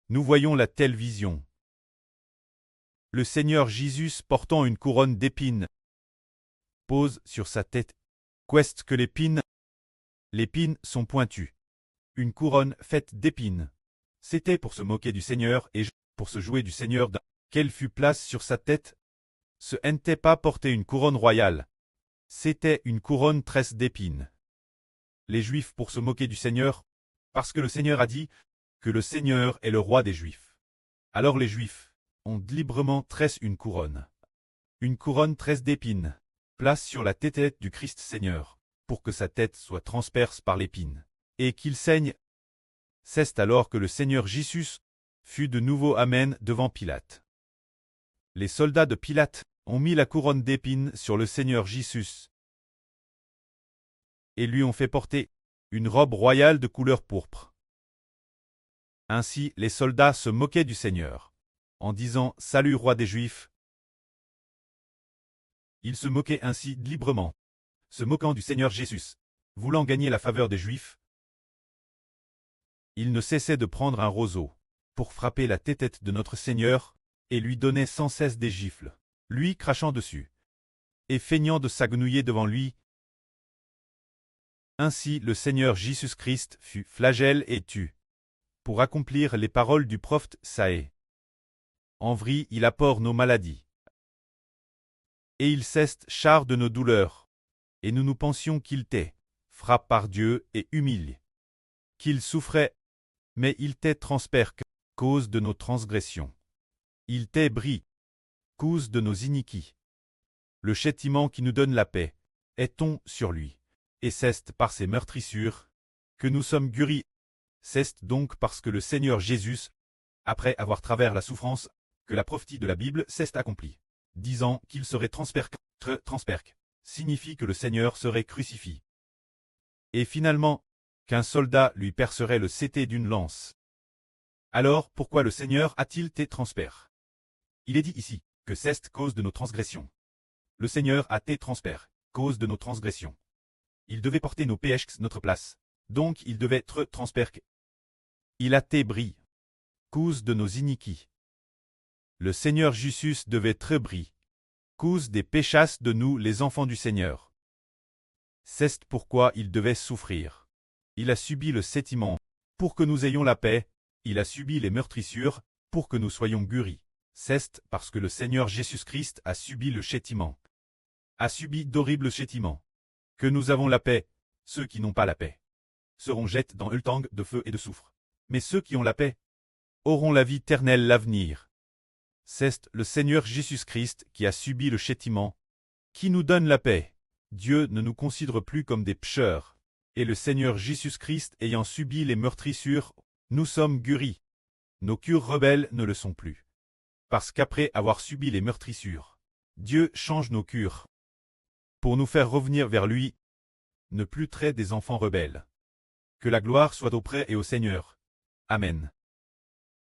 nous voyons la telle vision. Le Seigneur Jésus portant une couronne d'épines pose sur sa tête. Qu'est-ce que l'épine? L'épine sont pointues. Une couronne faite d'épines. C'était pour se moquer du Seigneur et pour se jouer du Seigneur. Quelle fut place sur sa tête? Ce n'était pas porter une couronne royale. C'était une couronne tresse d'épines. Les Juifs pour se moquer du Seigneur, parce que le Seigneur a dit que le Seigneur est le roi des Juifs. Alors les Juifs ont librement tresse une couronne. Une couronne tresse d'épines, place sur la tête du Christ Seigneur, pour que sa tête soit transperce par l'épine, et qu'il saigne. C'est alors que le Seigneur Jésus fut de nouveau amen devant Pilate. Les soldats de Pilate ont mis la couronne d'épines sur le Seigneur Jésus et lui ont fait porter une robe royale de couleur pourpre. Ainsi les soldats se moquaient du Seigneur, en disant « Salut, roi des Juifs ». Ils se moquaient ainsi librement, se moquant du Seigneur Jésus, voulant gagner la faveur des Juifs. Ils ne cessaient de prendre un roseau pour frapper la tête de notre Seigneur et lui donnaient sans cesse des gifles, lui crachant dessus et feignant de s'agenouiller devant lui. Ainsi le Seigneur Jésus-Christ fut flagelle et tue, pour accomplir les paroles du prophète Isaïe. En vrai, il apporte nos maladies, et il cesse char de nos douleurs, et nous pensions qu'il t'est frappé par Dieu et humilié, qu'il souffrait, mais il t'est transpercé cause de nos transgressions. Il t'est bris, cause de nos iniquités. Le châtiment qui nous donne la paix est tombé sur lui, et c'est par ses meurtrissures que nous sommes guéris. C'est donc parce que le Seigneur Jésus, après avoir travers la souffrance, que la prophétie de la Bible s'est accomplie, disant qu'il serait transpercé, signifie que le Seigneur serait crucifié. Et finalement, qu'un soldat lui percerait le cété d'une lance. Alors pourquoi le Seigneur a-t-il été transpercé? Il est dit ici que c'est cause de nos transgressions. Le Seigneur a été transpercé, cause de nos transgressions. Il devait porter nos péchés notre place, donc il devait être transpercé. Il a été bris, cause de nos iniquités. Le Seigneur Jésus devait être bris, cause des péchés de nous les enfants du Seigneur. C'est pourquoi il devait souffrir. Il a subi le châtiment pour que nous ayons la paix, il a subi les meurtrissures pour que nous soyons guéris. C'est parce que le Seigneur Jésus-Christ a subi le châtiment, a subi d'horribles châtiments, que nous avons la paix. Ceux qui n'ont pas la paix seront jetés dans le temps de feu et de soufre. Mais ceux qui ont la paix auront la vie éternelle l'avenir. C'est le Seigneur Jésus-Christ qui a subi le châtiment, qui nous donne la paix. Dieu ne nous considère plus comme des pécheurs, et le Seigneur Jésus-Christ ayant subi les meurtrissures, nous sommes guéris. Nos cœurs rebelles ne le sont plus. Parce qu'après avoir subi les meurtrissures, Dieu change nos cœurs pour nous faire revenir vers lui, ne plus traiter des enfants rebelles. Que la gloire soit auprès et au Seigneur. Amen.